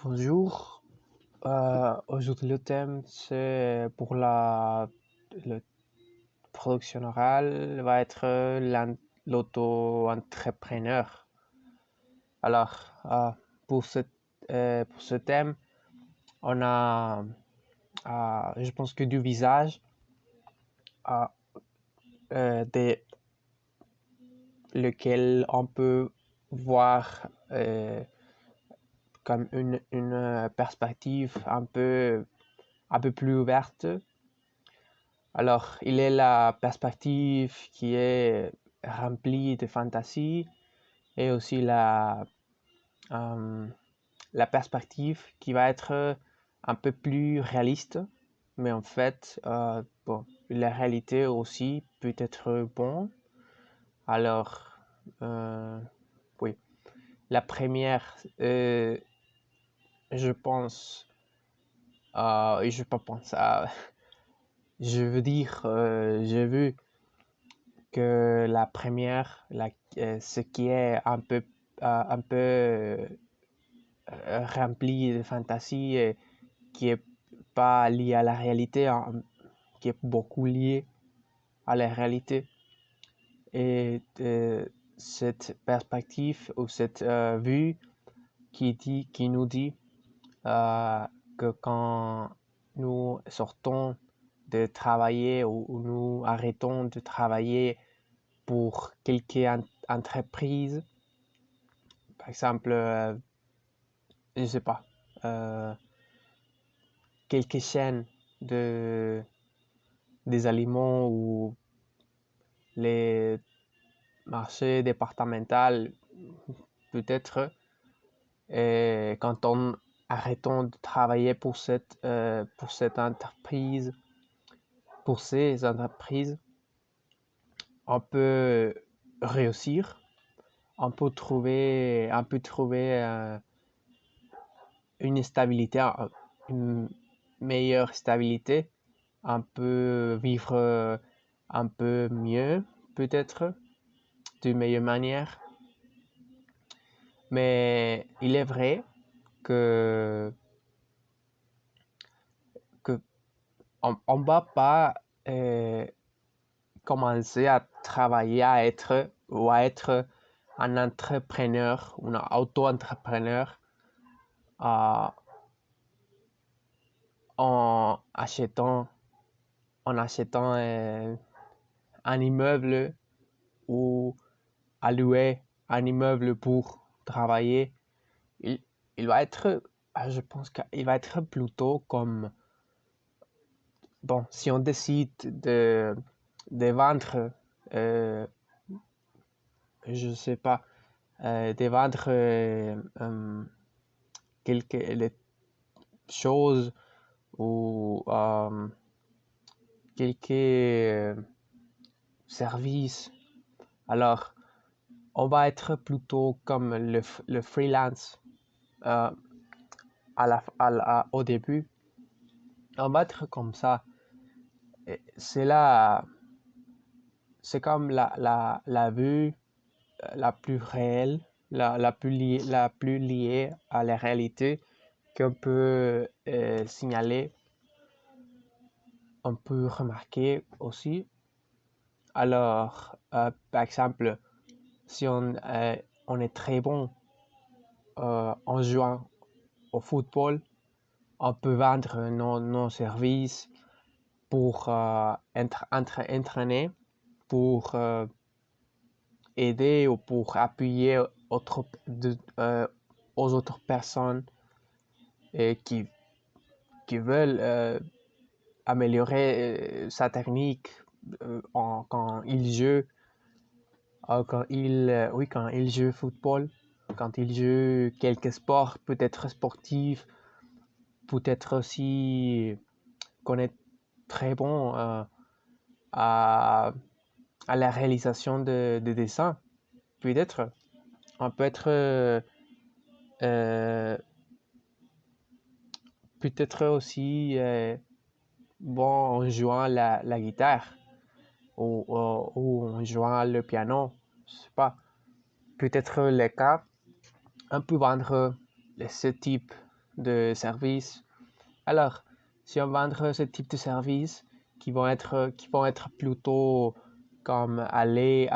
Bonjour. Aujourd'hui, le thème, c'est pour le production orale, va être l'auto-entrepreneur. Alors, pour ce thème, on a, je pense que du visage, lequel on peut voir comme une perspective un peu plus ouverte. Alors, il est la perspective qui est remplie de fantaisie et aussi la perspective qui va être un peu plus réaliste. Mais en fait, la réalité aussi peut être bon. Alors, oui. La première, je pense, je veux dire, j'ai vu que la première, ce qui est un peu rempli de fantaisie et qui est pas lié à la réalité, qui est beaucoup lié à la réalité. Et cette perspective ou cette vue qui nous dit que quand nous sortons de travailler ou nous arrêtons de travailler pour quelque entreprise, par exemple, je sais pas, quelques chaînes des aliments ou les marchés départementaux, peut-être, et quand on arrêtons de travailler pour cette entreprise, pour ces entreprises, on peut réussir, on peut trouver une stabilité, une meilleure stabilité, on peut vivre un peu mieux, peut-être, d'une meilleure manière. Mais il est vrai que on va pas commencer à travailler à être un entrepreneur ou un auto-entrepreneur en achetant un immeuble ou à louer un immeuble pour travailler. Il va être, je pense qu'il va être plutôt comme, bon, si on décide de vendre, je sais pas, de vendre quelques choses ou quelques services. Alors, on va être plutôt comme le freelance au début. On va être comme ça. C'est comme la vue la plus réelle, la plus liée à la réalité qu'on peut signaler, on peut remarquer aussi. Alors, par exemple, si on est très bon en jouant au football, on peut vendre nos services pour entraîner, pour aider ou pour appuyer aux autres personnes qui veulent améliorer sa technique quand ils jouent, quand ils jouent football, quand ils jouent quelques sports, peut-être sportifs, peut-être aussi qu'on est très bon à la réalisation de dessins. Peut-être on peut être peut-être aussi bon en jouant la guitare ou en jouant le piano, je sais pas. Peut-être le cas, on peut vendre ce type de services. Alors, si on vend ce type de services qui vont être plutôt comme aller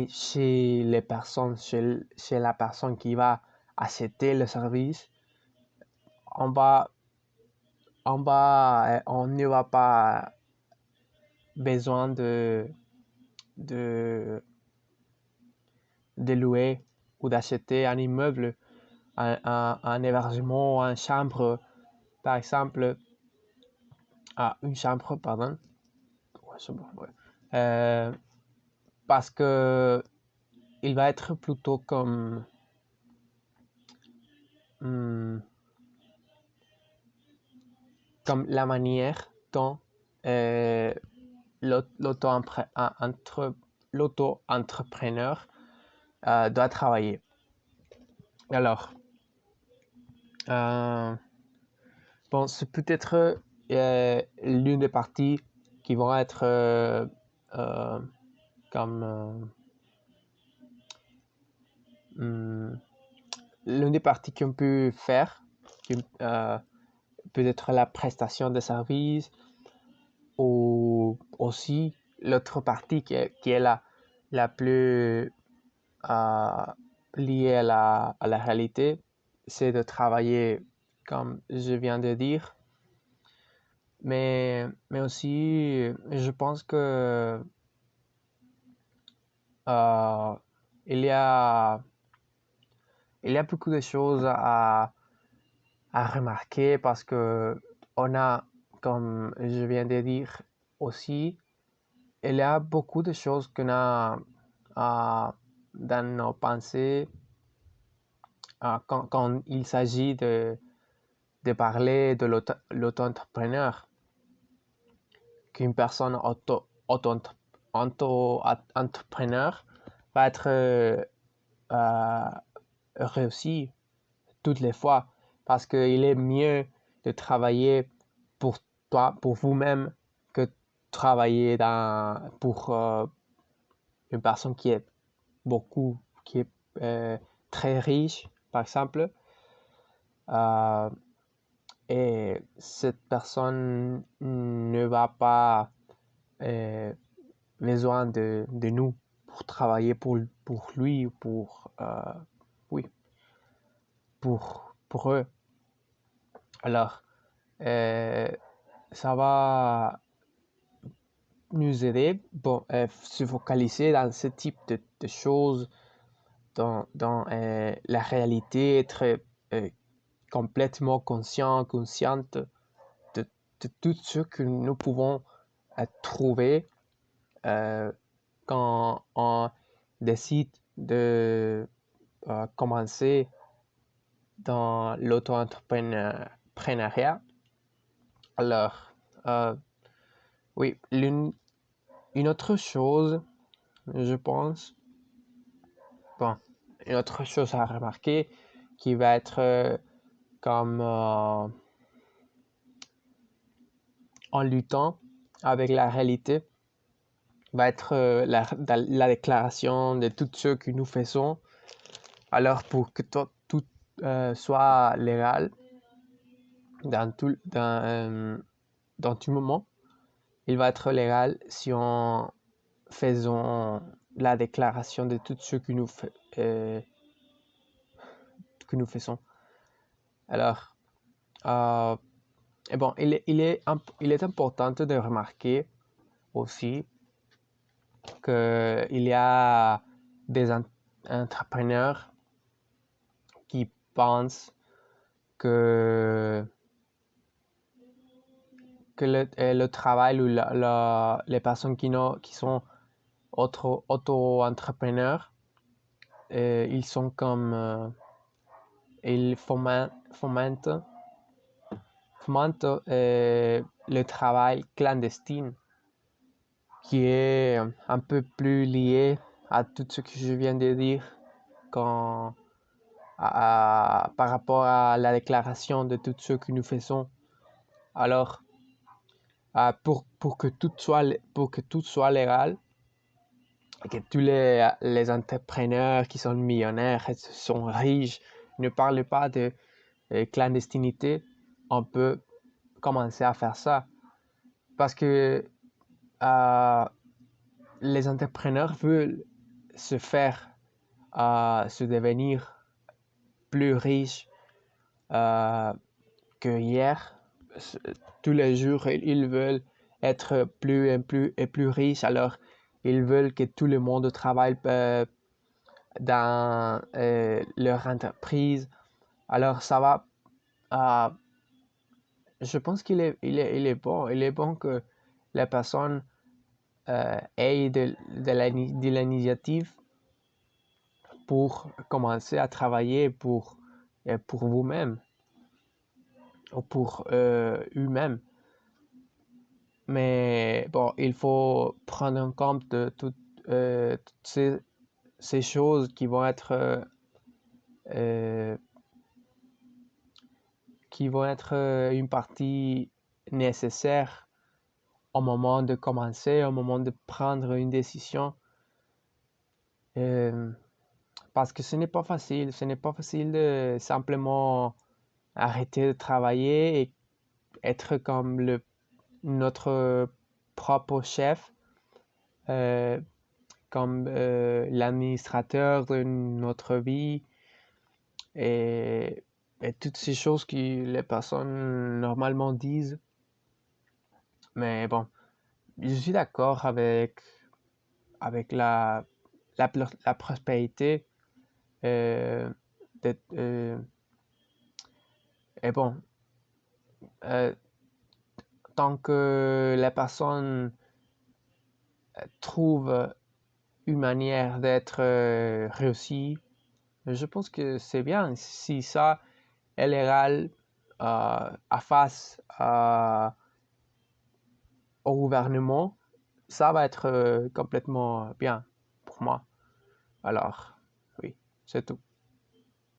chez les personnes, chez la personne qui va acheter le service, on ne va pas besoin de louer ou d'acheter un immeuble, un hébergement, une chambre, par exemple, une chambre, pardon, parce que il va être plutôt comme la manière dont l'auto-entrepreneur doit travailler. Alors, bon, c'est peut-être l'une des parties qui vont être comme l'une des parties qu'on peut faire, peut-être la prestation de services, ou aussi l'autre partie qui est la plus liée à la réalité, c'est de travailler, comme je viens de dire. Mais aussi, je pense que il y a beaucoup de choses à remarquer parce que on a, comme je viens de dire aussi, il y a beaucoup de choses qu'on a dans nos pensées quand il s'agit de parler de l'auto-entrepreneur. Qu'une personne auto-entrepreneur va être réussi toutes les fois parce qu'il est mieux de travailler pour toi, pour vous-même, que travailler pour une personne qui est très riche, par exemple. Et cette personne ne va pas besoin de nous pour travailler pour lui ou pour eux. Alors, ça va nous aider se focaliser dans ce type de choses, dans la réalité, être complètement consciente de tout ce que nous pouvons trouver quand on décide de commencer dans l'auto-entrepreneuriat. Alors, oui, une autre chose, je pense, une autre chose à remarquer qui va être comme en luttant avec la réalité, va être la déclaration de tout ce que nous faisons. Alors, pour que tout soit légal dans tout moment, il va être légal si on faisons la déclaration de tout ce que nous faisons. Alors, il est important de remarquer aussi qu'il y a des entrepreneurs qui pensent que le travail ou les personnes qui sont auto-entrepreneurs, ils sont comme ils fomentent le travail clandestin, qui est un peu plus lié à tout ce que je viens de dire par rapport à la déclaration de tout ce que nous faisons. Alors, pour que tout soit légal, et que tous les entrepreneurs qui sont millionnaires, sont riches, ne parlent pas de clandestinité, on peut commencer à faire ça. Parce que les entrepreneurs veulent se devenir plus riches que hier. Tous les jours, ils veulent être plus et plus riches. Alors, ils veulent que tout le monde travaille dans leur entreprise. Alors, ça va. Je pense qu'il est, il est bon. Il est bon que les personnes aient de l'initiative pour commencer à travailler pour vous-même ou pour eux-mêmes. Mais bon, il faut prendre en compte de toutes ces choses qui vont être une partie nécessaire au moment de commencer, au moment de prendre une décision. Parce que ce n'est pas facile. Ce n'est pas facile de simplement arrêter de travailler et être comme notre propre chef, comme l'administrateur de notre vie et toutes ces choses que les personnes normalement disent. Mais bon, je suis d'accord avec la prospérité. Et bon, tant que la personne trouve une manière d'être réussie, je pense que c'est bien. Si ça est légal face au gouvernement, ça va être complètement bien pour moi. Alors, oui, c'est tout.